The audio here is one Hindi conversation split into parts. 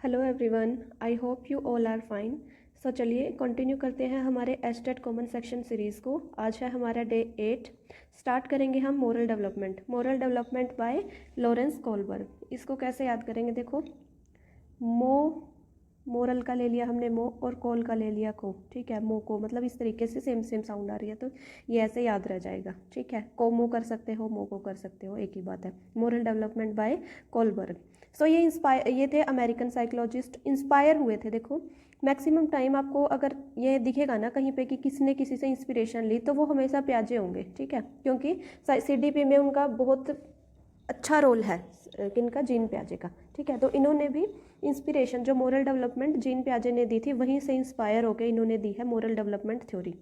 Hello everyone, I hope you all are fine. So चलिए कंटिन्यू करते हैं हमारे एस्टेट कॉमन सेक्शन सीरीज़ को। आज है हमारा डे 8। स्टार्ट करेंगे हम moral development bye Lawrence Kohlberg. इसको कैसे याद करेंगे? देखो, मोरल का ले लिया हमने मो और कोल का ले लिया को, ठीक है। मो को मतलब इस तरीके से सेम सेम साउंड आ रही है तो ये ऐसे याद रह जाएगा, ठीक है। को मो कर सकते हो, मो को कर सकते हो, एक ही बात है। Moral development by Kohlberg. So ये थे अमेरिकन साइकोलॉजिस्ट, इंस्पायर हुए थे। देखो, मैक्सिमम टाइम आपको अगर ये दिखेगा ना कहीं पे कि किसने किसी से इंस्पिरेशन ली तो वो हमेशा प्याजे होंगे, ठीक है। क्योंकि सीडीपी में उनका बहुत अच्छा रोल है, किनका? जीन प्याजे का, ठीक है। तो इन्होंने भी इंस्पिरेशन जो मोरल डेवलपमेंट जीन प्याजे ने दी थी वहीं से इंस्पायर होकर इन्होंने दी है मोरल डेवलपमेंट थ्योरी।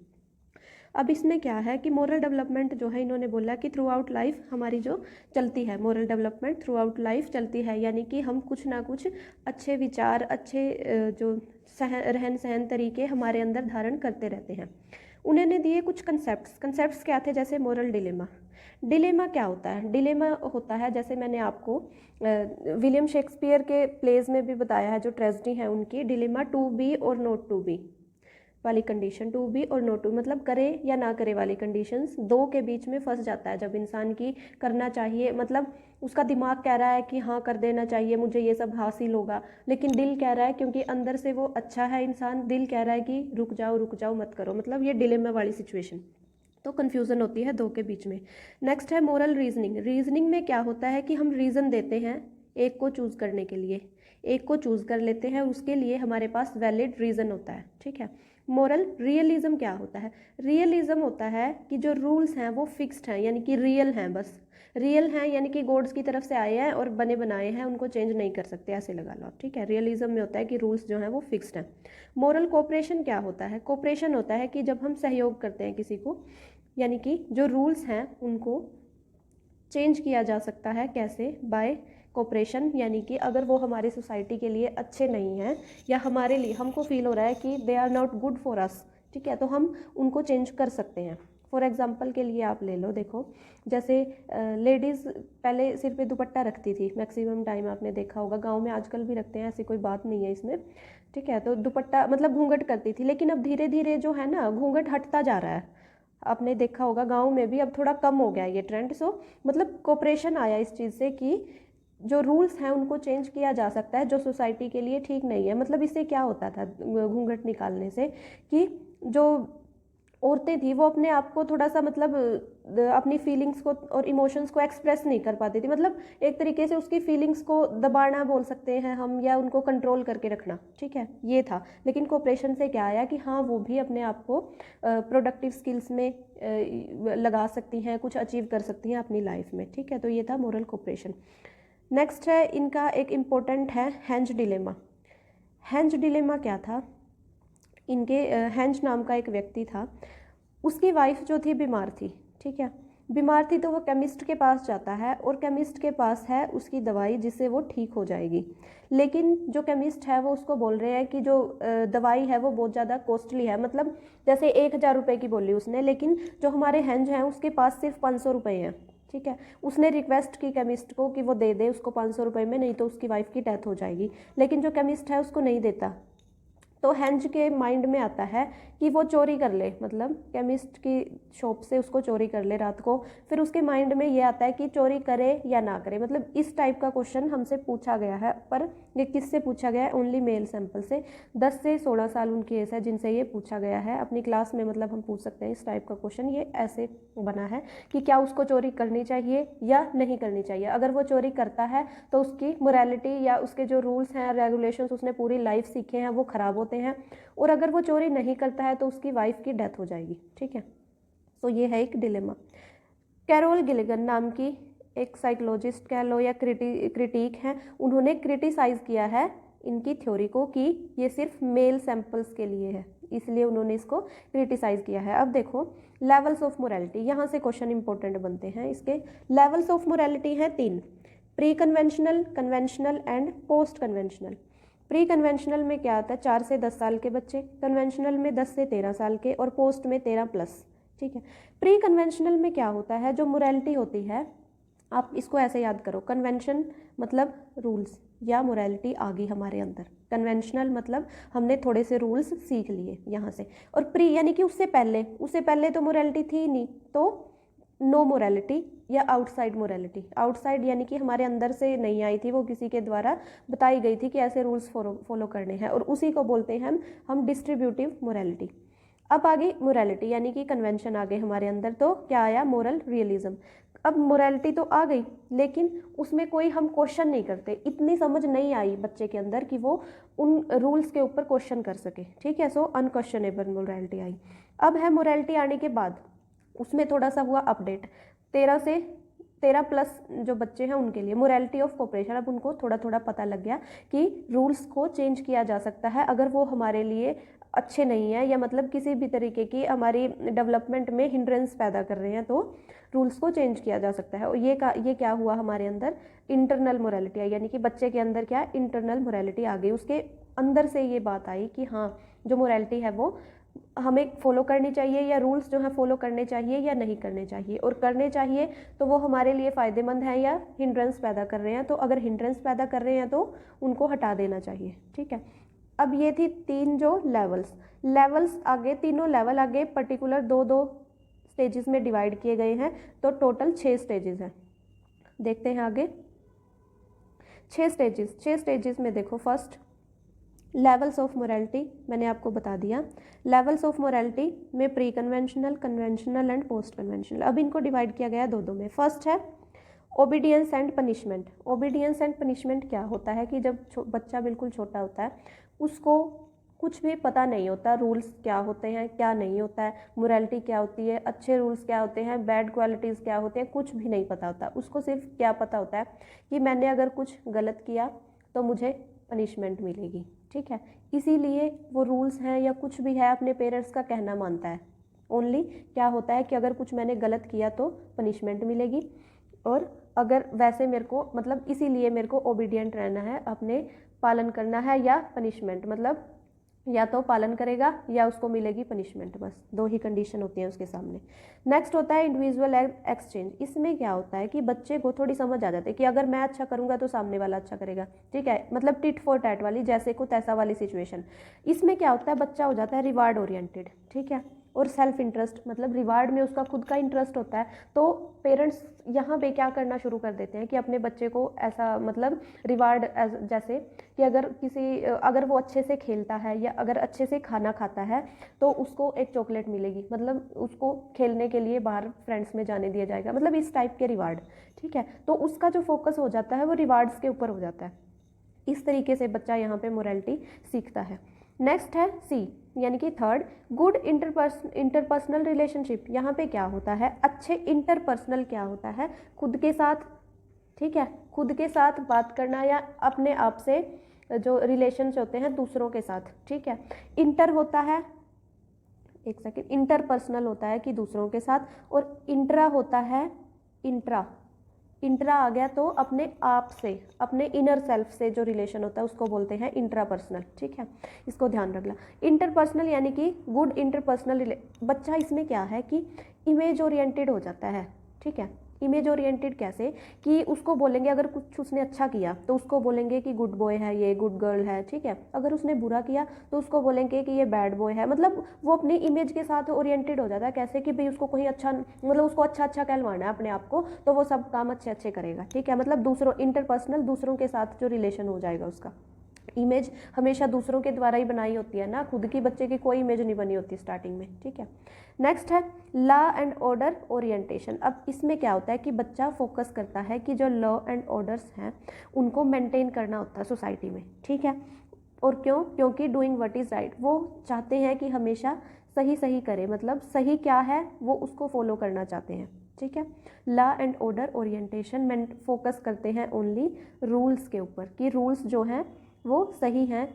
अब इसमें क्या है कि मोरल डेवलपमेंट जो है, इन्होंने बोला कि थ्रू आउट लाइफ हमारी जो चलती है, moral development through out life चलती है, यानी कि हम कुछ ना कुछ अच्छे विचार, अच्छे जो रहन सहन तरीके हमारे अंदर धारण करते रहते हैं। उन्होंने दिए कुछ कंसेप्ट्स क्या थे? जैसे मोरल डिलेमा क्या होता है? डिलेमा होता है, जैसे मैंने आपको विलियम शेक्सपियर के प्लेज में भी बताया है, जो ट्रेजेडी है उनकी, डिलेमा टू बी और नॉट टू बी वाली कंडीशन, टू बी और नॉट टू मतलब करे या ना करे वाली कंडीशंस, दो के बीच में फंस जाता है जब इंसान की करना चाहिए, मतलब उसका दिमाग कह रहा है कि हाँ कर देना चाहिए, मुझे ये सब हासिल होगा, लेकिन दिल कह रहा है, क्योंकि अंदर से वो अच्छा है इंसान, दिल कह रहा है कि रुक जाओ मत करो, मतलब ये डिलेमा वाली सिचुएशन। तो कन्फ्यूज़न होती है दो के बीच में। नेक्स्ट है मोरल रीजनिंग में क्या होता है कि हम रीज़न देते हैं एक को चूज़ करने के लिए, एक को चूज़ कर लेते हैं, उसके लिए हमारे पास वैलिड रीज़न होता है, ठीक है। मोरल रियलिज्म क्या होता है? रियलिज्म होता है कि जो रूल्स हैं वो फिक्स्ड हैं, यानी कि रियल हैं, बस रियल हैं, यानी कि गॉड्स की तरफ से आए हैं और बने बनाए हैं, उनको चेंज नहीं कर सकते, ऐसे लगा लो आप, ठीक है। रियलिज्म में होता है कि रूल्स जो हैं वो फिक्स्ड हैं। मोरल कोऑपरेशन क्या होता है? कोऑपरेशन होता है कि जब हम सहयोग करते हैं किसी को, यानी कि जो रूल्स हैं उनको चेंज किया जा सकता है, कैसे? बाय कोऑपरेशन, यानी कि अगर वो हमारी सोसाइटी के लिए अच्छे नहीं हैं या हमारे लिए हमको फील हो रहा है कि they are not good for us, ठीक है, तो हम उनको चेंज कर सकते हैं। फॉर एग्जांपल के लिए आप ले लो, देखो जैसे लेडीज़ पहले सिर पे दुपट्टा रखती थी, मैक्सिमम टाइम आपने देखा होगा, गांव में आजकल भी रखते हैं, ऐसी कोई बात नहीं है इसमें, ठीक है। तो दुपट्टा मतलब घूंघट करती थी, लेकिन अब धीरे धीरे जो है ना घूंघट हटता जा रहा है, आपने देखा होगा गांव में भी अब थोड़ा कम हो गया ये ट्रेंड। सो मतलब कोऑपरेशन आया इस चीज़ से कि जो रूल्स हैं उनको चेंज किया जा सकता है जो सोसाइटी के लिए ठीक नहीं है। मतलब इससे क्या होता था घूंघट निकालने से कि जो औरतें थी वो अपने आप को थोड़ा सा मतलब अपनी फीलिंग्स को और इमोशंस को एक्सप्रेस नहीं कर पाती थी, मतलब एक तरीके से उसकी फीलिंग्स को दबाना बोल सकते हैं हम, या उनको कंट्रोल करके रखना, ठीक है, ये था। लेकिन कोऑपरेशन से क्या आया कि हाँ वो भी अपने आप को प्रोडक्टिव स्किल्स में लगा सकती हैं, कुछ अचीव कर सकती हैं अपनी लाइफ में, ठीक है। तो ये था मोरल कोऑपरेशन। नेक्स्ट है इनका एक इम्पोर्टेंट है हेंज डिलेमा। हेंज डिलेमा क्या था? इनके हेंज नाम का एक व्यक्ति था, उसकी वाइफ जो थी बीमार थी, ठीक है, बीमार थी, तो वो केमिस्ट के पास जाता है और केमिस्ट के पास है उसकी दवाई जिससे वो ठीक हो जाएगी। लेकिन जो केमिस्ट है वो उसको बोल रहे हैं कि जो दवाई है वो बहुत ज़्यादा कॉस्टली है, मतलब जैसे 1,000 रुपये की बोली उसने, लेकिन जो हमारे हेंज हैं उसके पास सिर्फ 500 रुपये हैं, ठीक है। उसने रिक्वेस्ट की केमिस्ट को कि वो दे दे उसको 500 रुपये में, नहीं तो उसकी वाइफ की डेथ हो जाएगी, लेकिन जो केमिस्ट है उसको नहीं देता। तो हेंज के माइंड में आता है कि वो चोरी कर ले, मतलब केमिस्ट की शॉप से उसको चोरी कर ले रात को। फिर उसके माइंड में ये आता है कि चोरी करे या ना करे, मतलब इस टाइप का क्वेश्चन हमसे पूछा गया है, पर ये किससे पूछा गया है? ओनली मेल सैंपल से। 10 से 16 साल उनकी एज है जिनसे ये पूछा गया है अपनी क्लास में, मतलब हम पूछ सकते हैं इस टाइप का क्वेश्चन। ये ऐसे बना है कि क्या उसको चोरी करनी चाहिए या नहीं करनी चाहिए। अगर वो चोरी करता है तो उसकी मोरालिटी या उसके जो रूल्स हैं रेगुलेशंस उसने पूरी लाइफ सीखे हैं वो ख़राब होते हैं, और अगर वो चोरी नहीं करता है तो उसकी वाइफ की डेथ हो जाएगी, ठीक है। तो ये है एक डिलेमा। कैरोल गिलिगन नाम की एक साइकोलॉजिस्ट कह लो या क्रिटिक हैं, उन्होंने क्रिटिसाइज़ किया है इनकी थ्योरी को कि ये सिर्फ मेल सैंपल्स के लिए है, इसलिए उन्होंने इसको क्रिटिसाइज़ किया है। अब देखो लेवल्स ऑफ मोरालिटी, यहाँ से क्वेश्चन इंपॉर्टेंट बनते हैं। इसके लेवल्स ऑफ मोरालिटी हैं 3: pre conventional, conventional and post conventional. Pre conventional में क्या आता है? 4 से 10 साल के बच्चे, कन्वेंशनल में 10 से 13 साल के, और पोस्ट में 13+, ठीक है। प्री कन्वेंशनल में क्या होता है? जो मोरालिटी होती है आप इसको ऐसे याद करो, कन्वेंशन मतलब रूल्स या मोरालिटी आ गई हमारे अंदर, कन्वेंशनल मतलब हमने थोड़े से रूल्स सीख लिए यहाँ से, और प्री यानी कि उससे पहले तो मोरालिटी थी ही नहीं, तो नो मोरालिटी या आउटसाइड मोरालिटी। आउटसाइड यानी कि हमारे अंदर से नहीं आई थी, वो किसी के द्वारा बताई गई थी कि ऐसे रूल्स फॉलो करने हैं, और उसी को बोलते हैं हम डिस्ट्रीब्यूटिव मोरालिटी। अब आ गई मोरालिटी यानी कि कन्वेंशन आ गए हमारे अंदर, तो क्या आया, मोरल रियलिज्म। अब मोरालिटी तो आ गई, लेकिन उसमें कोई हम क्वेश्चन नहीं करते, इतनी समझ नहीं आई बच्चे के अंदर कि वो उन रूल्स के ऊपर क्वेश्चन कर सके, ठीक है। सो अनक्वेश्चनेबल मोरालिटी आई। अब है मोरालिटी आने के बाद उसमें थोड़ा सा हुआ अपडेट, 13 प्लस जो बच्चे हैं उनके लिए मोरालिटी ऑफ कोऑपरेशन। अब उनको थोड़ा थोड़ा पता लग गया कि रूल्स को चेंज किया जा सकता है अगर वो हमारे लिए अच्छे नहीं है, या मतलब किसी भी तरीके की हमारी डेवलपमेंट में हिंड्रेंस पैदा कर रहे हैं, तो रूल्स को चेंज किया जा सकता है। और ये क्या हुआ हमारे अंदर, इंटरनल मोरालिटी आई, यानी कि बच्चे के अंदर क्या, इंटरनल मोरालिटी आ गई। उसके अंदर से ये बात आई कि हाँ, जो मोरालिटी है वो हमें फॉलो करनी चाहिए, या रूल्स जो है फॉलो करने चाहिए या नहीं करने चाहिए, और करने चाहिए तो वो हमारे लिए फ़ायदेमंद है या हिंड्रेंस पैदा कर रहे हैं। तो अगर हिंड्रेंस पैदा कर रहे हैं तो उनको हटा देना चाहिए, ठीक है। अब ये थी 3 जो लेवल्स आगे, तीनों लेवल आगे पर्टिकुलर 2-2 स्टेजेस में डिवाइड किए गए हैं, तो टोटल 6 स्टेजेस हैं। देखते हैं आगे 6 स्टेजेस में देखो, फर्स्ट लेवल्स ऑफ मोरालिटी मैंने आपको बता दिया। लेवल्स ऑफ मोरालिटी में pre conventional, conventional and post conventional. अब इनको डिवाइड किया गया 2-2 में। फर्स्ट है obedience and punishment. Obedience and punishment क्या होता है कि जब बच्चा बिल्कुल छोटा होता है, उसको कुछ भी पता नहीं होता, रूल्स क्या होते हैं क्या नहीं होता है, मोरालिटी क्या होती है, अच्छे रूल्स क्या होते हैं, बैड क्वालिटीज़ क्या होते हैं, कुछ भी नहीं पता होता। उसको सिर्फ क्या पता होता है कि मैंने अगर कुछ गलत किया तो मुझे पनिशमेंट मिलेगी, ठीक है। इसीलिए वो रूल्स हैं या कुछ भी है अपने पेरेंट्स का कहना मानता है। ओनली क्या होता है कि अगर कुछ मैंने गलत किया तो पनिशमेंट मिलेगी, और अगर वैसे मेरे को मतलब इसीलिए मेरे को ओबीडियंट रहना है, अपने पालन करना है, या पनिशमेंट मतलब या तो पालन करेगा या उसको मिलेगी पनिशमेंट, बस 2 ही कंडीशन होती हैं उसके सामने। नेक्स्ट होता है इंडिविजुअल एक्सचेंज। इसमें क्या होता है कि बच्चे को थोड़ी समझ आ जाती है कि अगर मैं अच्छा करूंगा तो सामने वाला अच्छा करेगा, ठीक है, मतलब टिट फॉर टैट वाली, जैसे को तैसा वाली सिचुएशन। इसमें क्या होता है, बच्चा हो जाता है रिवार्ड ओरिएंटेड, ठीक है, और सेल्फ इंटरेस्ट मतलब रिवार्ड में उसका खुद का इंटरेस्ट होता है। तो पेरेंट्स यहाँ पे क्या करना शुरू कर देते हैं कि अपने बच्चे को ऐसा मतलब रिवार्ड जैसे कि अगर वो अच्छे से खेलता है या अगर अच्छे से खाना खाता है तो उसको एक चॉकलेट मिलेगी, मतलब उसको खेलने के लिए बाहर फ्रेंड्स में जाने दिया जाएगा, मतलब इस टाइप के रिवार्ड, ठीक है। तो उसका जो फोकस हो जाता है वो रिवार्ड्स के ऊपर हो जाता है। इस तरीके से बच्चा यहाँ पे मोरालिटी सीखता है। नेक्स्ट है सी यानी कि थर्ड, गुड इंटरपर्सनल रिलेशनशिप। यहाँ पे क्या होता है, अच्छे इंटरपर्सनल क्या होता है, खुद के साथ, ठीक है, खुद के साथ बात करना या अपने आप से जो रिलेशंस होते हैं दूसरों के साथ, ठीक है। इंटर होता है, एक सेकेंड, इंटरपर्सनल होता है कि दूसरों के साथ, और इंट्रा होता है, इंट्रा आ गया तो अपने आप से, अपने इनर सेल्फ से जो रिलेशन होता है उसको बोलते हैं इंट्रापर्सनल, ठीक है, इसको ध्यान रखना। इंटरपर्सनल यानी कि गुड इंटरपर्सनल बच्चा इसमें क्या है कि इमेज ओरिएंटेड हो जाता है, ठीक है। इमेज ओरिएंटेड कैसे कि उसको बोलेंगे अगर कुछ उसने अच्छा किया तो उसको बोलेंगे कि गुड बॉय है ये, गुड गर्ल है, ठीक है। अगर उसने बुरा किया तो उसको बोलेंगे कि ये बैड बॉय है, मतलब वो अपनी इमेज के साथ ओरिएंटेड हो जाता है। कैसे कि भाई उसको कोई अच्छा मतलब उसको अच्छा अच्छा कहलवाना है अपने आप को, तो वो सब काम अच्छे अच्छे करेगा, ठीक है। मतलब दूसरों इंटरपर्सनल दूसरों के साथ जो रिलेशन हो जाएगा उसका। इमेज हमेशा दूसरों के द्वारा ही बनाई होती है ना, खुद की बच्चे की कोई इमेज नहीं बनी होती स्टार्टिंग में, ठीक है। नेक्स्ट है लॉ एंड ऑर्डर ओरिएंटेशन। अब इसमें क्या होता है कि बच्चा फोकस करता है कि जो लॉ एंड ऑर्डर्स हैं उनको मेंटेन करना होता है सोसाइटी में, ठीक है। और क्यों, क्योंकि डूइंग व्हाट इज़ राइट, वो चाहते हैं कि हमेशा सही सही करे, मतलब सही क्या है वो उसको फॉलो करना चाहते हैं, ठीक है। लॉ एंड ऑर्डर ओरिएंटेशन में फोकस करते हैं ओनली रूल्स के ऊपर कि रूल्स जो हैं वो सही हैं,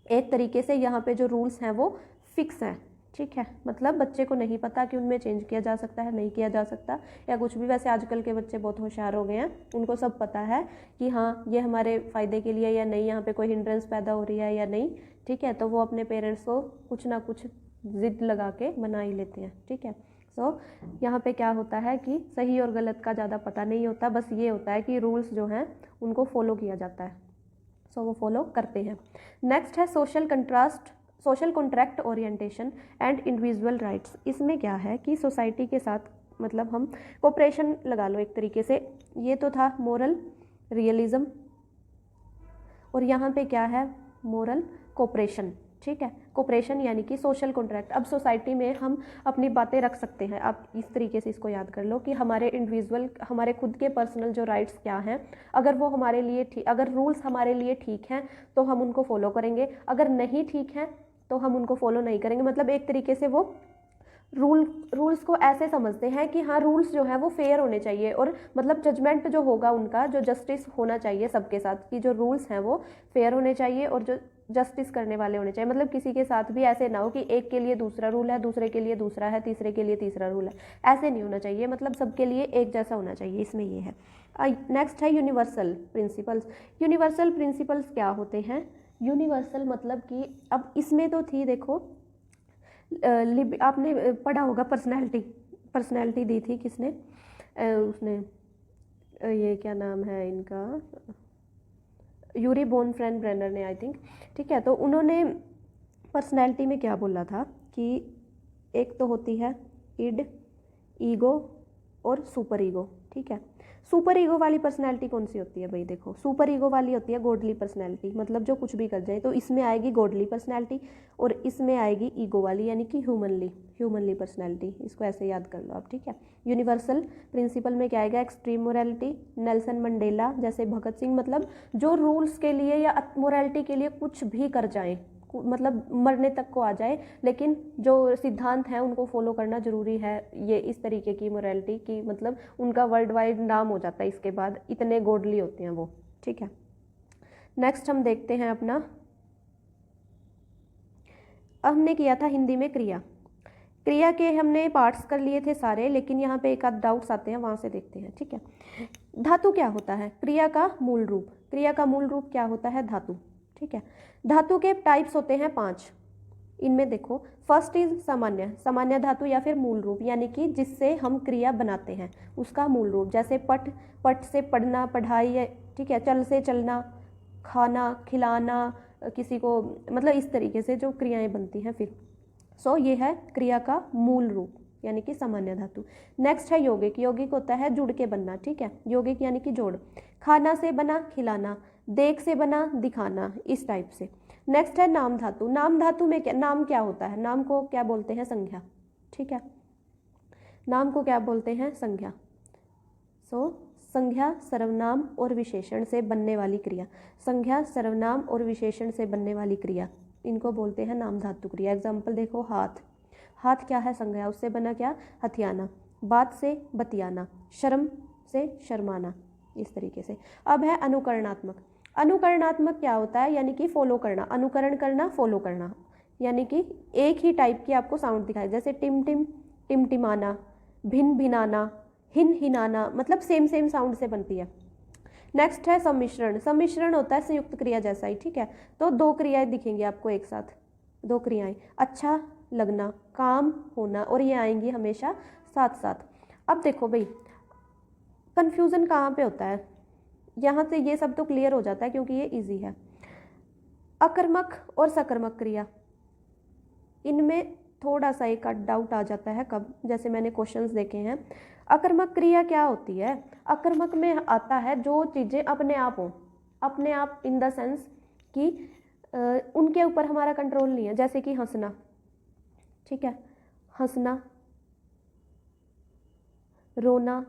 एक तरीके से यहाँ पे जो रूल्स हैं वो फिक्स हैं, ठीक है। मतलब बच्चे को नहीं पता कि उनमें चेंज किया जा सकता है, नहीं किया जा सकता या कुछ भी। वैसे आजकल के बच्चे बहुत होशियार हो गए हैं, उनको सब पता है कि हाँ ये हमारे फ़ायदे के लिए या नहीं, यहाँ पे कोई हिंड्रेंस पैदा हो रही है या नहीं, ठीक है। तो वो अपने पेरेंट्स को कुछ ना कुछ ज़िद लगा के मना ही लेते हैं, ठीक है। सो यहाँ पे क्या होता है कि सही और गलत का ज़्यादा पता नहीं होता, बस ये होता है कि रूल्स जो हैं उनको फॉलो किया जाता है, सो वो फॉलो करते हैं। नेक्स्ट है social contract orientation and individual rights. इसमें क्या है कि सोसाइटी के साथ मतलब हम कोऑपरेशन लगा लो एक तरीके से। ये तो था मोरल रियलिज्म और यहाँ पे क्या है मोरल कोऑपरेशन, ठीक है। कोऑपरेशन यानी कि सोशल कॉन्ट्रैक्ट। अब सोसाइटी में हम अपनी बातें रख सकते हैं, आप इस तरीके से इसको याद कर लो कि हमारे इंडिविजुअल हमारे खुद के पर्सनल जो राइट्स क्या हैं, अगर वो हमारे लिए अगर रूल्स हमारे लिए ठीक हैं तो हम उनको फॉलो करेंगे, अगर नहीं ठीक हैं तो हम उनको फॉलो नहीं करेंगे। मतलब एक तरीके से वो रूल्स को ऐसे समझते हैं कि हाँ रूल्स जो है वो फेयर होने चाहिए और मतलब जजमेंट जो होगा उनका जो जस्टिस होना चाहिए सबके साथ, कि जो रूल्स हैं वो फेयर होने चाहिए और जो जस्टिस करने वाले होने चाहिए। मतलब किसी के साथ भी ऐसे ना हो कि एक के लिए दूसरा रूल है, दूसरे के लिए दूसरा है, तीसरे के लिए तीसरा रूल है, ऐसे नहीं होना चाहिए। मतलब सबके लिए एक जैसा होना चाहिए, इसमें ये है। नेक्स्ट है यूनिवर्सल प्रिंसिपल्स। यूनिवर्सल प्रिंसिपल्स क्या होते हैं? यूनिवर्सल मतलब कि अब इसमें तो थी देखो आपने पढ़ा होगा पर्सनैलिटी दी थी किसने, उसने ये क्या नाम है इनका, यूरी बोनफ्रेंड ब्रेनर ने आई थिंक, ठीक है। तो उन्होंने पर्सनैलिटी में क्या बोला था कि एक तो होती है इड, ईगो और सुपर ईगो, ठीक है। सुपर ईगो वाली पर्सनैलिटी कौन सी होती है भाई? देखो सुपर ईगो वाली होती है गॉडली पर्सनैलिटी, मतलब जो कुछ भी कर जाए। तो इसमें आएगी गॉडली पर्सनैलिटी और इसमें आएगी ईगो वाली यानी कि ह्यूमनली पर्सनैलिटी। इसको ऐसे याद कर लो आप, ठीक है। यूनिवर्सल प्रिंसिपल में क्या आएगा? एक्सट्रीम मोरालिटी, नेल्सन मंडेला जैसे भगत सिंह, मतलब जो रूल्स के लिए या मोरालिटी के लिए कुछ भी कर जाए, मतलब मरने तक को आ जाए, लेकिन जो सिद्धांत हैं उनको फॉलो करना जरूरी है। ये इस तरीके की मोरालिटी की मतलब उनका वर्ल्ड वाइड नाम हो जाता है इसके बाद, इतने गॉडली होते हैं वो, ठीक है। नेक्स्ट हम देखते हैं अपना, हमने किया था हिंदी में क्रिया के हमने पार्ट्स कर लिए थे सारे, लेकिन यहाँ पे एक आध डाउट्स आते हैं, वहाँ से देखते हैं, ठीक है। धातु क्या होता है? क्रिया का मूल रूप क्या होता है? धातु, ठीक है। धातु के टाइप्स होते हैं 5। इनमें देखो फर्स्ट इज सामान्य धातु या फिर मूल रूप, यानी कि जिससे हम क्रिया बनाते हैं उसका मूल रूप, जैसे पट से पढ़ना, पढ़ाई, ठीक है। चल से चलना, खाना, खिलाना किसी को, मतलब इस तरीके से जो क्रियाएं बनती हैं फिर। सो ये है क्रिया का मूल रूप यानी कि सामान्य धातु। नेक्स्ट है यौगिक होता है जुड़ के बनना, ठीक है। यौगिक यानी कि जोड़, खाना से बना खिलाना, देख से बना दिखाना, इस टाइप से। नेक्स्ट है नाम धातु में नाम क्या होता है? नाम को क्या बोलते हैं? संज्ञा, ठीक है। नाम को क्या बोलते हैं? संज्ञा। संज्ञा सर्वनाम और विशेषण से बनने वाली क्रिया, संज्ञा सर्वनाम और विशेषण से बनने वाली क्रिया, इनको बोलते हैं नाम धातु क्रिया। एग्जाम्पल देखो, हाथ क्या है? संज्ञा, उससे बना क्या? हथियाना। बात से बतियाना, शर्म से शर्माना, इस तरीके से। अब है अनुकरणात्मक क्या होता है? यानी कि फॉलो करना, अनुकरण करना, फॉलो करना, यानी कि एक ही टाइप की आपको साउंड दिखाए, जैसे टिमटिमाना, भिनाना, हिनाना, मतलब सेम साउंड से बनती है। नेक्स्ट है सम्मिश्रण होता है संयुक्त क्रिया जैसा ही, ठीक है। तो 2 क्रियाएं दिखेंगी आपको एक साथ, 2 क्रियाएं, अच्छा लगना, काम होना, और ये आएंगी हमेशा साथ साथ। अब देखो भाई कंफ्यूजन कहाँ पे होता है, यहाँ से ये सब तो क्लियर हो जाता है क्योंकि ये इजी है। अकर्मक और सकर्मक क्रिया, इनमें थोड़ा सा एक डाउट आ जाता है कब, जैसे मैंने क्वेश्चंस देखे हैं। अकर्मक क्रिया क्या होती है? अकर्मक में आता है जो चीज़ें अपने आप हो, अपने आप इन द सेंस कि उनके ऊपर हमारा कंट्रोल नहीं है, जैसे कि हंसना, ठीक है। हंसना, रोना,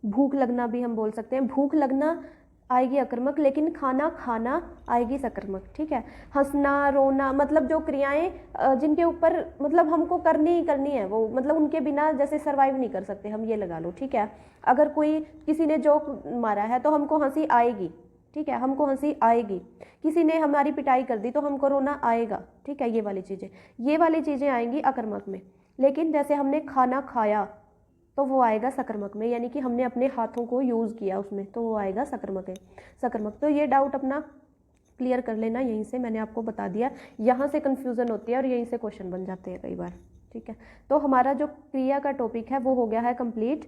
भूख लगना भी हम बोल सकते हैं। भूख लगना आएगी अकर्मक, लेकिन खाना आएगी सकर्मक, ठीक है। हंसना, रोना, मतलब जो क्रियाएं जिनके ऊपर मतलब हमको करनी है वो, मतलब उनके बिना जैसे सरवाइव नहीं कर सकते हम, ये लगा लो, ठीक है। अगर कोई किसी ने जोक मारा है तो हमको हंसी आएगी, ठीक है, हमको हंसी आएगी। किसी ने हमारी पिटाई कर दी तो हमको रोना आएगा, ठीक है। ये वाली चीज़ें आएंगी अकर्मक में। लेकिन जैसे हमने खाना खाया तो वो आएगा सकर्मक में, यानी कि हमने अपने हाथों को यूज़ किया उसमें, तो वो आएगा सकर्मक। तो ये डाउट अपना क्लियर कर लेना, यहीं से मैंने आपको बता दिया। यहाँ से कन्फ्यूज़न होती है और यहीं से क्वेश्चन बन जाते हैं कई बार, ठीक है। ठीक है। तो हमारा जो क्रिया का टॉपिक है वो हो गया है कंप्लीट।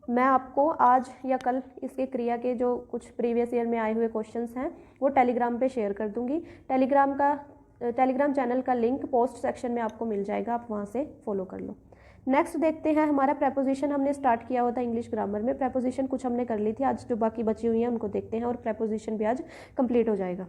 मैं आपको आज या कल इसके क्रिया के जो कुछ प्रीवियस ईयर में आए हुए क्वेश्चंस हैं वो टेलीग्राम पे शेयर कर दूंगी। टेलीग्राम चैनल का लिंक पोस्ट सेक्शन में आपको मिल जाएगा, आप वहाँ से फॉलो कर लो। नेक्स्ट देखते हैं, हमारा प्रेपोजिशन हमने स्टार्ट किया हुआ था इंग्लिश ग्रामर में। प्रेपोजिशन कुछ हमने कर ली थी, आज जो बाकी बची हुई हैं उनको देखते हैं और प्रेपोजिशन भी आज कंप्लीट हो जाएगा।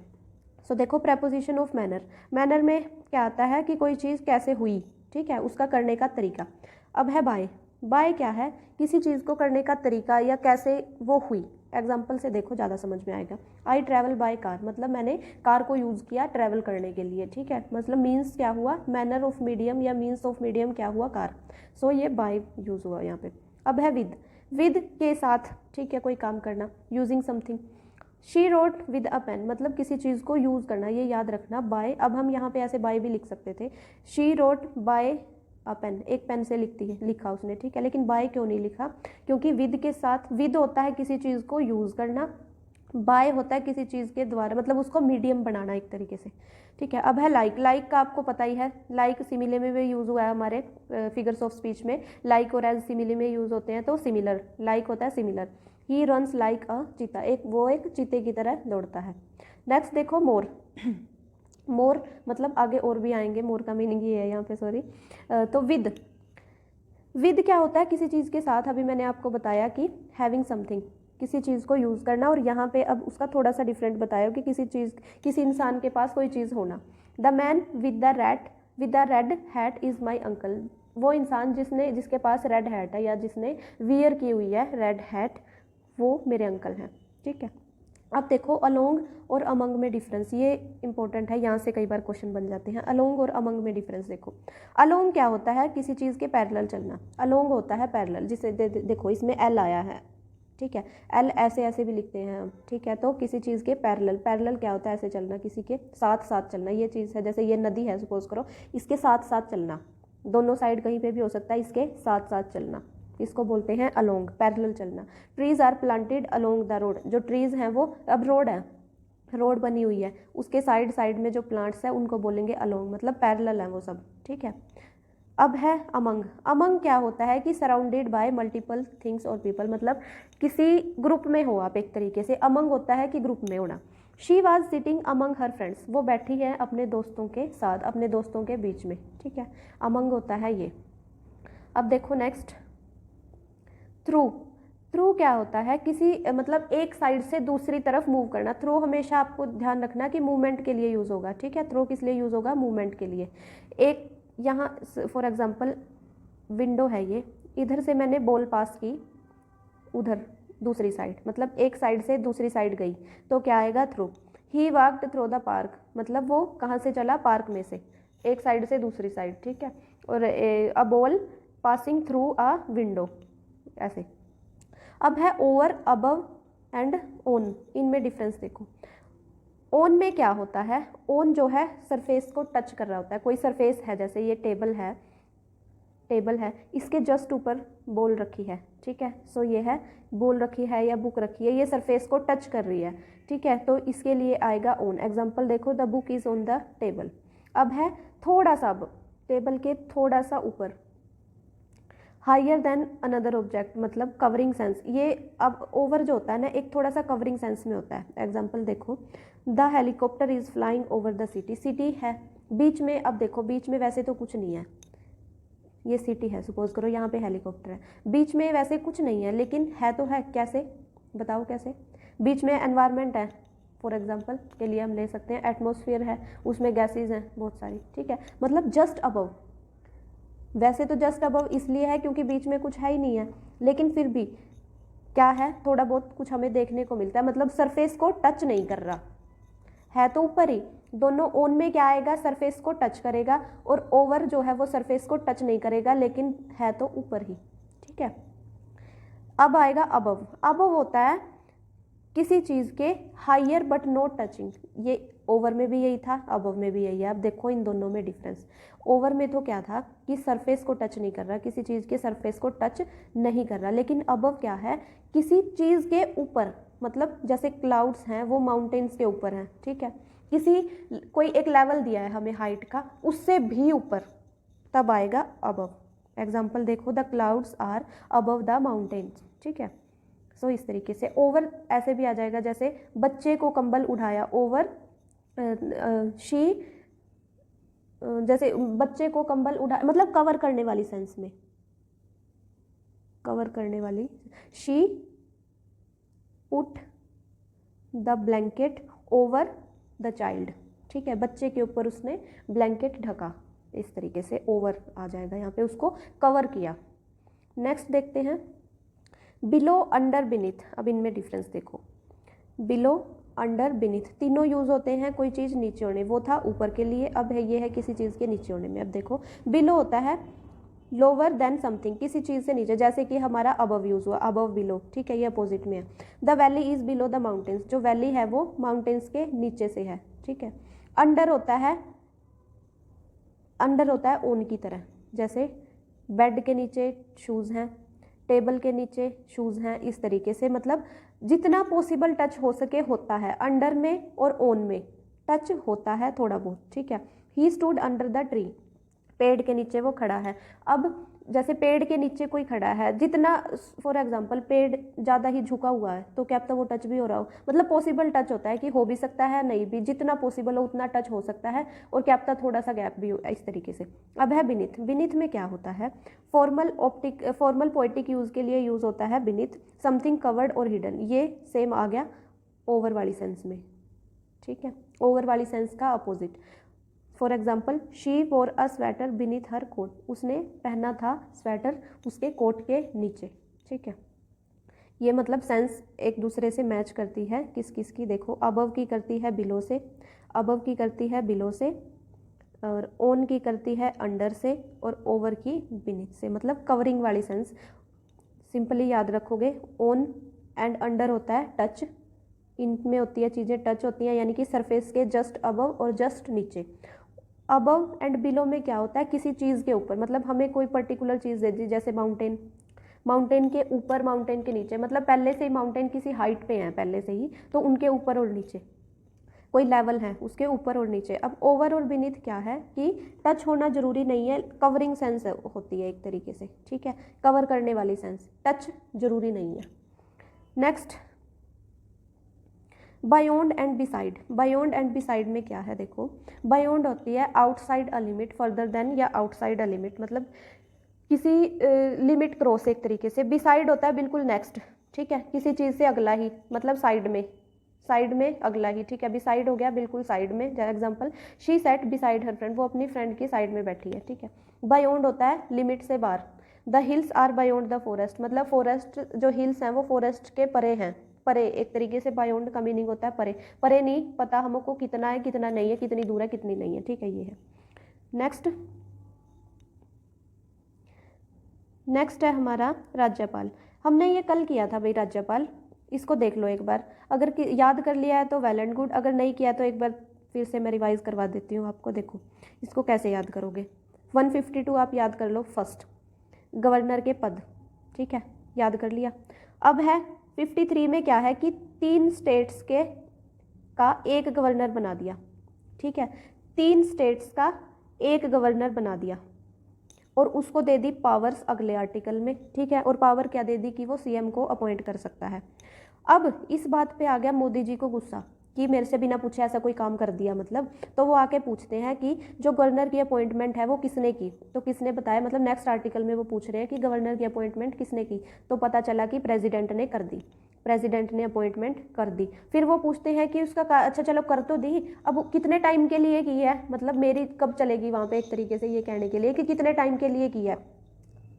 सो देखो, प्रेपोजिशन ऑफ मैनर। मैनर में क्या आता है कि कोई चीज़ कैसे हुई, ठीक है, उसका करने का तरीका। अब है बाय। बाय क्या है, किसी चीज़ को करने का तरीका या कैसे वो हुई। एग्जाम्पल से देखो ज़्यादा समझ में आएगा। आई ट्रैवल बाय कार, मतलब मैंने कार को यूज़ किया ट्रैवल करने के लिए, ठीक है। मतलब मीन्स क्या हुआ, मैनर ऑफ मीडियम या मीन्स ऑफ मीडियम क्या हुआ, कार। सो ये बाय यूज़ हुआ यहाँ पे। अब है विद। विद के साथ, ठीक है, कोई काम करना, using something. She wrote with a pen, मतलब किसी चीज़ को यूज़ करना, ये याद रखना। बाय, अब हम यहाँ पे ऐसे बाय भी लिख सकते थे। She wrote by a pen, एक पेन से लिखा उसने, ठीक है। लेकिन बाय क्यों नहीं लिखा, क्योंकि विद के साथ, विद होता है किसी चीज़ को यूज़ करना, बाय होता है किसी चीज़ के द्वारा, मतलब उसको मीडियम बनाना एक तरीके से, ठीक है। अब है लाइक। लाइक का आपको पता ही है, लाइक सिमिले में भी यूज़ हुआ है हमारे फिगर्स ऑफ स्पीच में। लाइक और एज सिमिले में यूज़ होते हैं, तो सिमिलर, लाइक होता है सिमिलर। ही रन्स लाइक अ चीता, एक चीते की तरह दौड़ता है। नेक्स्ट देखो, मोर। मोर मतलब आगे और भी आएंगे, मोर का मीनिंग ये है यहाँ पे, सॉरी। तो विद। विद क्या होता है, किसी चीज़ के साथ। अभी मैंने आपको बताया कि हैविंग समथिंग, किसी चीज़ को यूज़ करना, और यहाँ पे अब उसका थोड़ा सा डिफरेंट बताया कि किसी इंसान के पास कोई चीज़ होना। The man with the red hat is my uncle, वो इंसान जिसके पास रेड हैट है या जिसने वियर की हुई है रेड हैट, वो मेरे अंकल हैं, ठीक है। अब देखो, अलोंग और अमंग में डिफरेंस, ये इंपॉर्टेंट है, यहाँ से कई बार क्वेश्चन बन जाते हैं। अलोंग और अमंग में डिफरेंस देखो। अलोंग क्या होता है, किसी चीज़ के पैरेलल चलना। अलोंग होता है पैरेलल, जिसे देखो इसमें एल आया है, ठीक है। एल ऐसे भी लिखते हैं हम, ठीक है। तो किसी चीज़ के पैरेलल, पैरेलल क्या होता है, ऐसे चलना, किसी के साथ साथ चलना। ये चीज़ है, जैसे ये नदी है सपोज करो, इसके साथ साथ चलना, दोनों साइड कहीं पे भी हो सकता है, इसके साथ साथ चलना, इसको बोलते हैं अलोंग, पैरेलल चलना। Trees are planted along the road, जो ट्रीज हैं वो, अब रोड है, रोड बनी हुई है, उसके साइड में जो प्लांट्स हैं उनको बोलेंगे अलोंग, मतलब पैरेलल है वो सब, ठीक है। अब है अमंग। अमंग क्या होता है कि सराउंडेड बाय मल्टीपल थिंग्स और पीपल, मतलब किसी ग्रुप में हो आप एक तरीके से। अमंग होता है कि ग्रुप में होना। She was sitting among her friends, वो बैठी है अपने दोस्तों के साथ, अपने दोस्तों के बीच में, ठीक है। अमंग होता है ये। अब देखो नेक्स्ट, थ्रू। थ्रू क्या होता है, किसी मतलब एक साइड से दूसरी तरफ मूव करना। थ्रू हमेशा आपको ध्यान रखना कि मूवमेंट के लिए यूज़ होगा, ठीक है। थ्रू किस लिए यूज़ होगा, मूवमेंट के लिए। एक यहाँ फॉर एग्जांपल विंडो है ये, इधर से मैंने बॉल पास की उधर दूसरी साइड, मतलब एक साइड से दूसरी साइड गई, तो क्या आएगा, through. He walked through the park, मतलब वो कहाँ से चला, पार्क में से, एक साइड से दूसरी साइड, ठीक है। और a ball passing through a window, ऐसे। अब है ओवर, अबव एंड ऑन, इनमें डिफरेंस देखो। ऑन में क्या होता है, ऑन जो है सरफेस को टच कर रहा होता है, कोई सरफेस है, जैसे ये टेबल है, इसके जस्ट ऊपर बॉल रखी है, ठीक है। सो ये है बॉल रखी है या बुक रखी है, ये सरफेस को टच कर रही है, ठीक है। तो इसके लिए आएगा ऑन। एग्जाम्पल देखो, the book is on the table. अब है थोड़ा सा, अब टेबल के थोड़ा सा ऊपर, हायर देन अनदर ऑब्जेक्ट, मतलब कवरिंग सेंस। ये अब ओवर जो होता है ना, एक थोड़ा सा कवरिंग सेंस में होता है। एग्जाम्पल देखो, the helicopter is flying over the city. City है बीच में, अब देखो बीच में वैसे तो कुछ नहीं है, ये सिटी है सपोज करो, यहाँ पे हेलीकॉप्टर है, बीच में वैसे कुछ नहीं है, लेकिन है तो है, कैसे बताओ कैसे। बीच में एनवायरनमेंट है, फॉर एग्जांपल के लिए हम ले सकते हैं एटमॉस्फेयर है, उसमें गैसेज हैं बहुत सारी, ठीक है। मतलब जस्ट अबव, वैसे तो जस्ट अबव इसलिए है क्योंकि बीच में कुछ है ही नहीं है, लेकिन फिर भी क्या है, थोड़ा बहुत कुछ हमें देखने को मिलता है, मतलब सरफेस को टच नहीं कर रहा है, तो ऊपर ही। दोनों ऑन में क्या आएगा, सरफेस को टच करेगा, और ओवर जो है वो सरफेस को टच नहीं करेगा, लेकिन है तो ऊपर ही, ठीक है। अब आएगा अबव। अबव होता है किसी चीज़ के हायर बट नॉट टचिंग, ये ओवर में भी यही था, अबव में भी यही है। अब देखो इन दोनों में डिफरेंस। ओवर में तो क्या था कि सरफेस को टच नहीं कर रहा, किसी चीज़ के सरफेस को टच नहीं कर रहा, लेकिन अबव क्या है, किसी चीज़ के ऊपर, मतलब जैसे क्लाउड्स हैं वो माउंटेन्स के ऊपर हैं, ठीक है। कोई एक लेवल दिया है हमें हाइट का, उससे भी ऊपर, तब आएगा अबव। एग्जाम्पल देखो, the clouds are above the mountains, ठीक है। सो इस तरीके से ओवर ऐसे भी आ जाएगा, जैसे बच्चे को कंबल उठाया, ओवर शी, जैसे बच्चे को कंबल उठा, मतलब कवर करने वाली सेंस में, कवर करने वाली। She put the blanket over the child, ठीक है, बच्चे के ऊपर उसने ब्लैंकेट ढका, इस तरीके से ओवर आ जाएगा, यहाँ पे उसको कवर किया। नेक्स्ट देखते हैं, बिलो, अंडर, बिनीथ। अब इनमें डिफरेंस देखो, बिलो, अंडर, बिनीथ, तीनों यूज होते हैं कोई चीज़ नीचे होने, वो था ऊपर के लिए, अब है ये है किसी चीज़ के नीचे होने में। अब देखो, बिलो होता है लोअर देन समथिंग, किसी चीज़ से नीचे, जैसे कि हमारा अबव यूज हुआ, अबव बिलो, ठीक है, ये अपोजिट में है। The valley is below the mountains, जो वैली है वो माउंटेन्स के नीचे से है, ठीक है। अंडर होता है, अंडर होता है ओन की तरह, जैसे बेड के नीचे शूज़ हैं, टेबल के नीचे शूज़ हैं, इस तरीके से, मतलब जितना पॉसिबल टच हो सके होता है, अंडर में और ओन में टच होता है थोड़ा बहुत, ठीक है। He stood under the tree, पेड़ के नीचे वो खड़ा है। अब जैसे पेड़ के नीचे कोई खड़ा है, जितना, फॉर एग्जांपल पेड़ ज़्यादा ही झुका हुआ है तो क्या पता वो टच भी हो रहा हो, मतलब पॉसिबल टच होता है कि हो भी सकता है नहीं भी, जितना पॉसिबल हो उतना टच हो सकता है, और क्या पता थोड़ा सा गैप भी हो, इस तरीके से। अब है बिनीथ, बिनीथ में क्या होता है, फॉर्मल पोएटिक यूज़ के लिए यूज़ होता है बिनीथ, समथिंग कवर्ड और हिडन, ये सेम आ गया ओवर वाली सेंस में, ठीक है, ओवर वाली सेंस का opposite. For example, she wore a sweater beneath her coat, उसने पहना था स्वेटर उसके कोट के नीचे, ठीक है। ये मतलब सेंस एक दूसरे से मैच करती है, किस किस की, देखो अबव की करती है बिलो से, अबव की करती है बिलो से, और ओन की करती है अंडर से, और ओवर की बीनीथ से, मतलब कवरिंग वाली सेंस। सिंपली याद रखोगे, ओन एंड अंडर होता है टच, इनमें होती है चीज़ें टच होती हैं, यानी कि सरफेस के जस्ट अबव और जस्ट नीचे। अबव एंड बिलो में क्या होता है, किसी चीज़ के ऊपर, मतलब हमें कोई पर्टिकुलर चीज़ दे दी, जैसे माउंटेन, माउंटेन के ऊपर, माउंटेन के नीचे, मतलब पहले से ही माउंटेन किसी हाइट पे है पहले से ही, तो उनके ऊपर और नीचे कोई लेवल है, उसके ऊपर और नीचे। अब ओवर और बीनीथ क्या है कि टच होना जरूरी नहीं है, कवरिंग सेंस होती है एक तरीके से, ठीक है, कवर करने वाली सेंस, टच जरूरी नहीं है। Next, beyond and beside. Beyond and beside में क्या है, देखो बायोंड होती है outside a limit, further than या आउटसाइड अ लिमिट, मतलब किसी लिमिट क्रॉस एक तरीके से। बिसाइड होता है बिल्कुल नेक्स्ट, ठीक है, किसी चीज़ से अगला ही, मतलब साइड में, साइड में अगला ही, ठीक है, बिसाइड हो गया बिल्कुल साइड में। जैसे example, she set beside her friend, वो अपनी फ्रेंड की साइड में बैठी है, ठीक है। बायोंड होता है लिमिट से बाहर। The hills are beyond the forest, मतलब फॉरेस्ट जो हिल्स हैं वो फॉरेस्ट के परे हैं, परे एक तरीके से बायोंड का मीनिंग होता है परे, परे नहीं पता हमको कितना है कितना नहीं है, कितनी दूर है कितनी नहीं है, ठीक है, ये है। नेक्स्ट, नेक्स्ट है हमारा राज्यपाल। हमने ये कल किया था भाई राज्यपाल, इसको देख लो एक बार, अगर याद कर लिया है तो वेल एंड गुड, अगर नहीं किया तो एक बार फिर से मैं रिवाइज करवा देती हूँ आपको। देखो इसको कैसे याद करोगे, 152 आप याद कर लो, फर्स्ट गवर्नर के पद, ठीक है, याद कर लिया। अब है 53 में क्या है कि 3 स्टेट्स के का एक गवर्नर बना दिया, ठीक है, 3 स्टेट्स का एक गवर्नर बना दिया, और उसको दे दी पावर्स अगले आर्टिकल में, ठीक है, और पावर क्या दे दी कि वो सीएम को अपॉइंट कर सकता है। अब इस बात पे आ गया मोदी जी को गुस्सा कि मेरे से बिना पूछे ऐसा कोई काम कर दिया, मतलब, तो वो आके पूछते हैं कि जो गवर्नर की अपॉइंटमेंट है वो किसने की, तो किसने बताया, मतलब नेक्स्ट आर्टिकल में वो पूछ रहे हैं कि गवर्नर की अपॉइंटमेंट किसने की, तो पता चला कि प्रेसिडेंट ने कर दी, प्रेसिडेंट ने अपॉइंटमेंट कर दी। फिर वो पूछते हैं कि उसका अच्छा चलो कर तो दी, अब कितने टाइम के लिए की है, मतलब मेरी कब चलेगी वहाँ पे, एक तरीके से ये कहने के लिए कि कितने टाइम के लिए की है,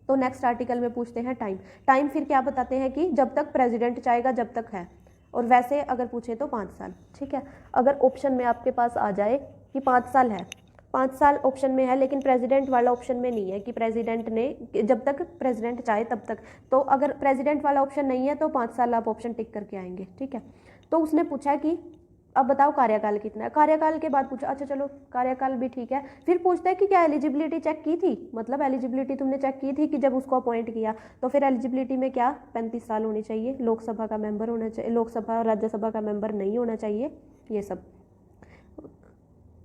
तो नेक्स्ट आर्टिकल में पूछते हैं टाइम। टाइम फिर क्या बताते हैं कि जब तक प्रेसिडेंट चाहेगा जब तक है, और वैसे अगर पूछे तो 5 साल, ठीक है। अगर ऑप्शन में आपके पास आ जाए कि 5 साल है, 5 साल ऑप्शन में है, लेकिन प्रेसिडेंट वाला ऑप्शन में नहीं है कि प्रेसिडेंट ने जब तक प्रेसिडेंट चाहे तब तक, तो अगर प्रेसिडेंट वाला ऑप्शन नहीं है तो 5 साल आप ऑप्शन टिक करके आएंगे, ठीक है। तो उसने पूछा कि अब बताओ कार्यकाल कितना है, कार्यकाल के बाद पूछा अच्छा चलो कार्यकाल भी ठीक है, फिर पूछता है कि क्या एलिजिबिलिटी चेक की थी, मतलब एलिजिबिलिटी तुमने चेक की थी कि जब उसको अपॉइंट किया, तो फिर एलिजिबिलिटी में क्या 35 साल होनी चाहिए, लोकसभा का मेंबर होना चाहिए, लोकसभा और राज्यसभा का मेंबर नहीं होना चाहिए, ये सब।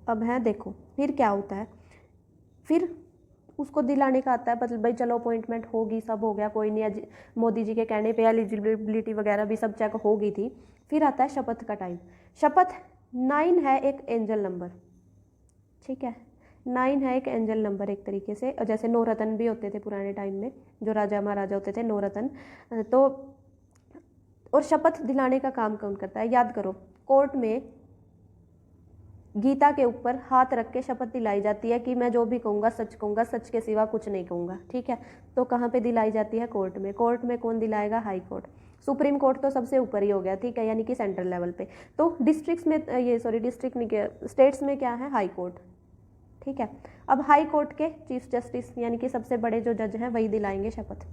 अब है देखो फिर क्या होता है, फिर उसको दिलाने का आता है, मतलब भाई चलो अपॉइंटमेंट होगी, सब हो गया, कोई नहीं, मोदी जी के कहने पे एलिजिबिलिटी वगैरह भी सब चेक हो गई थी। फिर आता है शपथ का टाइम। शपथ 9 है एक एंजल नंबर, ठीक है, 9 है एक एंजल नंबर एक तरीके से, जैसे 9 रत्न भी होते थे पुराने टाइम में, जो राजा महाराजा होते थे 9 रत्न। तो और शपथ दिलाने का काम कौन करता है, याद करो, कोर्ट में गीता के ऊपर हाथ रख के शपथ दिलाई जाती है कि मैं जो भी कहूँगा सच कहूँगा, सच के सिवा कुछ नहीं कहूँगा, ठीक है। तो कहाँ पे दिलाई जाती है, कोर्ट में। कोर्ट में कौन दिलाएगा, हाई कोर्ट। सुप्रीम कोर्ट तो सबसे ऊपर ही हो गया, ठीक है, यानी कि सेंट्रल लेवल पे। तो डिस्ट्रिक्ट्स में, ये सॉरी डिस्ट्रिक्ट नहीं, क्या स्टेट्स में क्या है, हाई कोर्ट, ठीक है। अब हाई कोर्ट के चीफ जस्टिस यानी कि सबसे बड़े जो जज हैं वही दिलाएंगे शपथ।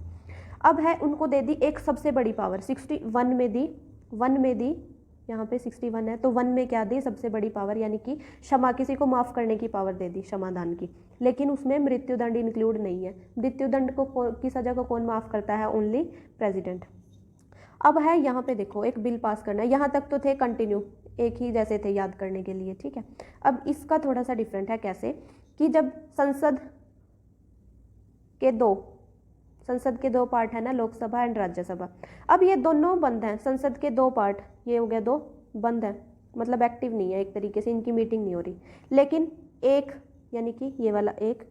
अब है उनको दे दी एक सबसे बड़ी पावर, 61 में दी, 1 में दी, यहाँ पे 61 है तो 1 में क्या दी, सबसे बड़ी पावर, यानी कि क्षमा, किसी को माफ़ करने की पावर दे दी, क्षमादान की। लेकिन उसमें मृत्युदंड इंक्लूड नहीं है। मृत्युदंड को की सज़ा को कौन माफ़ करता है, ओनली प्रेसिडेंट। अब है यहाँ पे देखो, एक बिल पास करना है, यहाँ तक तो थे कंटिन्यू, एक ही जैसे थे याद करने के लिए, ठीक है। अब इसका थोड़ा सा डिफरेंट है, कैसे कि जब संसद के दो पार्ट है ना, लोकसभा एंड राज्यसभा। अब ये दोनों बंद हैं, संसद के 2 पार्ट, ये हो गया 2 बंद है, मतलब एक्टिव नहीं है एक तरीके से, इनकी मीटिंग नहीं हो रही। लेकिन एक यानी कि ये वाला एक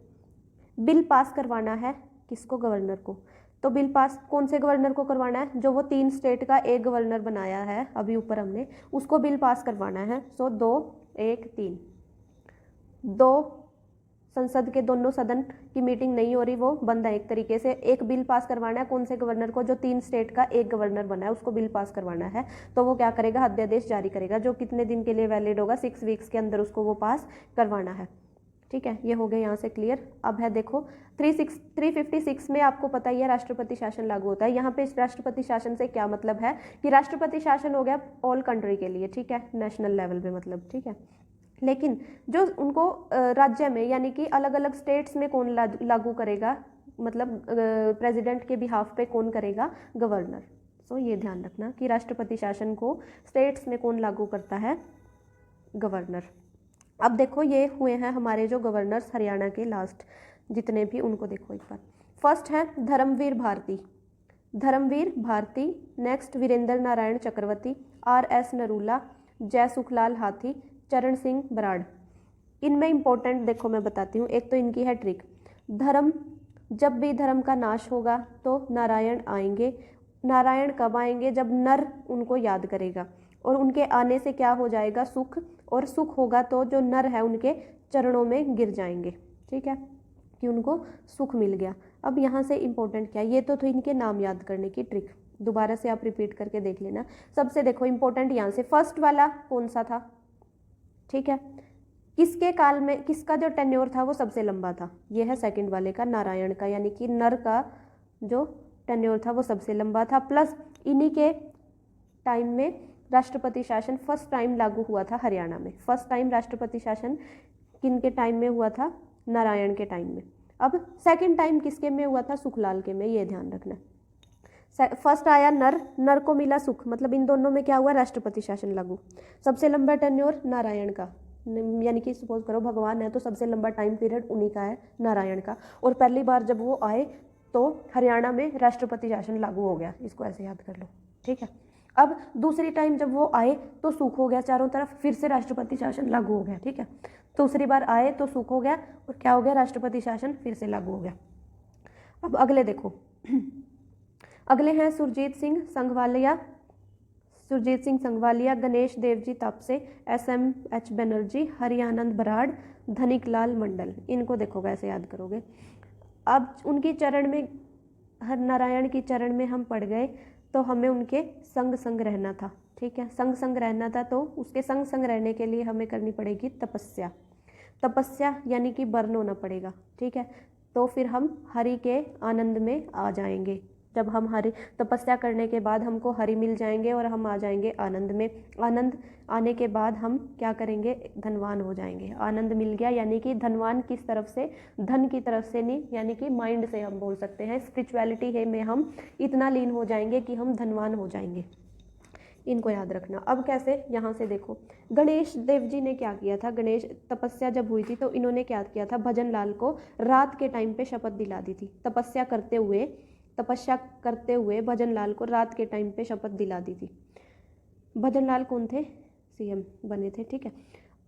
बिल पास करवाना है, किसको, गवर्नर को। तो बिल पास कौन से गवर्नर को करवाना है, जो वो 3 स्टेट का एक गवर्नर बनाया है अभी ऊपर हमने, उसको बिल पास करवाना है। सो 2 1 3 2 संसद के दोनों सदन की मीटिंग नहीं हो रही, वो बंद है एक तरीके से। एक बिल पास करवाना है कौन से गवर्नर को, जो 3 स्टेट का एक गवर्नर बना है, उसको बिल पास करवाना है। तो वो क्या करेगा, अध्यादेश जारी करेगा, जो कितने दिन के लिए वैलिड होगा, 6 वीक्स के अंदर उसको वो पास करवाना है, ठीक है। ये हो गया यहाँ से क्लियर। अब है देखो 356 में आपको पता ही है राष्ट्रपति शासन लागू होता है। यहाँ पे इस राष्ट्रपति शासन से क्या मतलब है कि राष्ट्रपति शासन हो गया ऑल कंट्री के लिए, ठीक है, नेशनल लेवल पे मतलब, ठीक है। लेकिन जो उनको राज्य में यानी कि अलग अलग स्टेट्स में कौन लागू करेगा, मतलब प्रेसिडेंट के बिहाफ पे कौन करेगा, गवर्नर। सो ये ध्यान रखना कि राष्ट्रपति शासन को स्टेट्स में कौन लागू करता है, गवर्नर। अब देखो ये हुए हैं हमारे जो गवर्नर्स हरियाणा के लास्ट जितने भी, उनको देखो एक बार। फर्स्ट है धर्मवीर भारती, नेक्स्ट वीरेंद्र नारायण चक्रवर्ती, RS नरूला, जय सुखलाल हाथी, चरण सिंह बराड़। इनमें इंपॉर्टेंट देखो मैं बताती हूँ, एक तो इनकी है ट्रिक, धर्म, जब भी धर्म का नाश होगा तो नारायण आएंगे। नारायण कब आएंगे, जब नर उनको याद करेगा, और उनके आने से क्या हो जाएगा, सुख, और सुख होगा तो जो नर है उनके चरणों में गिर जाएंगे, ठीक है, कि उनको सुख मिल गया। अब यहाँ से इंपॉर्टेंट क्या है, ये तो इनके नाम याद करने की ट्रिक, दोबारा से आप रिपीट करके देख लेना। सबसे देखो इंपॉर्टेंट यहाँ से फर्स्ट वाला कौन सा था, ठीक है, किसके काल में, किसका जो टेन्योर था वो सबसे लंबा था, ये है सेकंड वाले का, नारायण का, यानी कि नर का जो टेन्योर था वो सबसे लंबा था। प्लस इन्हीं के टाइम में राष्ट्रपति शासन फर्स्ट टाइम लागू हुआ था हरियाणा में। फर्स्ट टाइम राष्ट्रपति शासन किन के टाइम में हुआ था, नारायण के टाइम में। अब सेकंड टाइम किसके में हुआ था, सुखलाल के में, ये ध्यान रखना। फर्स्ट आया नर को मिला सुख, मतलब इन दोनों में क्या हुआ, राष्ट्रपति शासन लागू। सबसे लंबा टेन्योर नारायण का, यानी कि सपोज करो भगवान है तो सबसे लंबा टाइम पीरियड उन्हीं का है, नारायण का। और पहली बार जब वो आए तो हरियाणा में राष्ट्रपति शासन लागू हो गया, इसको ऐसे याद कर लो, ठीक है। अब दूसरी टाइम जब वो आए तो सुख हो गया चारों तरफ, फिर से राष्ट्रपति शासन लागू हो गया, ठीक है। दूसरी बार आए तो सुख हो गया और क्या हो गया, राष्ट्रपति शासन फिर से लागू हो गया। अब अगले देखो, अगले हैं सुरजीत सिंह संघवालिया, गणेश देवजी तापसे, SMH बनर्जी, हरियानंद बराड़, धनिक लाल मंडल। इनको देखो कैसे याद करोगे। अब उनकी चरण में, हर नारायण की चरण में हम पड़ गए तो हमें उनके संग रहना था, ठीक है, संग रहना था। तो उसके संग रहने के लिए हमें करनी पड़ेगी तपस्या यानी कि बर्न होना पड़ेगा, ठीक है। तो फिर हम हरि के आनंद में आ जाएंगे। जब हम हरि तपस्या करने के बाद हमको हरि मिल जाएंगे और हम आ जाएंगे आनंद में। आनंद आने के बाद हम क्या करेंगे, धनवान हो जाएंगे। आनंद मिल गया यानी कि धनवान किस तरफ से, धन की तरफ से नहीं, यानी कि माइंड से हम बोल सकते हैं। स्पिरिचुअलिटी है में हम इतना लीन हो जाएंगे कि हम धनवान हो जाएंगे। इनको याद रखना। अब कैसे, यहाँ से देखो, गणेश देव जी ने क्या किया था, गणेश तपस्या जब हुई थी तो इन्होंने क्या किया था, भजन लाल को रात के टाइम पे शपथ दिला दी थी। तपस्या करते हुए भजन लाल को रात के टाइम पे शपथ दिला दी थी। भजन लाल कौन थे, सीएम बने थे, ठीक है।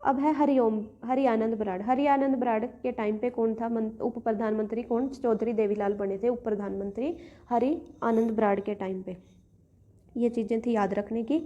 अब है हरियानंद बराड़। हरियानंद बराड़ के टाइम पे कौन था उप प्रधानमंत्री, कौन, चौधरी देवीलाल बने थे उप प्रधानमंत्री हरि आनंद बराड़ के टाइम पे। ये चीज़ें थी याद रखने की।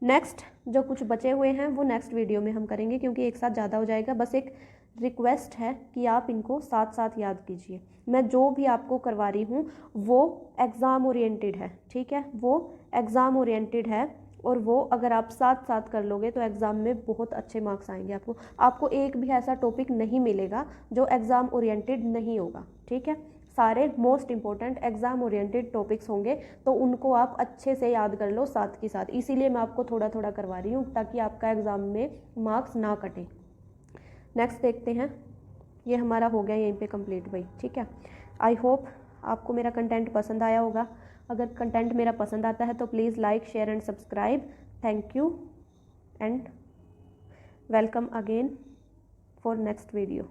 नेक्स्ट जो कुछ बचे हुए हैं वो नेक्स्ट वीडियो में हम करेंगे, क्योंकि एक साथ ज़्यादा हो जाएगा। बस एक रिक्वेस्ट है कि आप इनको साथ साथ याद कीजिए। मैं जो भी आपको करवा रही हूँ वो एग्ज़ाम ओरिएंटेड है, ठीक है, वो एग्ज़ाम ओरिएंटेड है, और वो अगर आप साथ साथ कर लोगे तो एग्ज़ाम में बहुत अच्छे मार्क्स आएंगे आपको एक भी ऐसा टॉपिक नहीं मिलेगा जो एग्ज़ाम ओरिएंटेड नहीं होगा, ठीक है। सारे most important exam oriented topics होंगे, तो उनको आप अच्छे से याद कर लो साथ के साथ। इसीलिए मैं आपको थोड़ा थोड़ा करवा रही हूँ ताकि आपका एग्ज़ाम में मार्क्स ना कटे। नेक्स्ट देखते हैं, ये हमारा हो गया यहीं पे कंप्लीट भाई, ठीक है। आई होप आपको मेरा कंटेंट पसंद आया होगा। अगर कंटेंट मेरा पसंद आता है तो please like, share and subscribe. Thank you and welcome again for next video.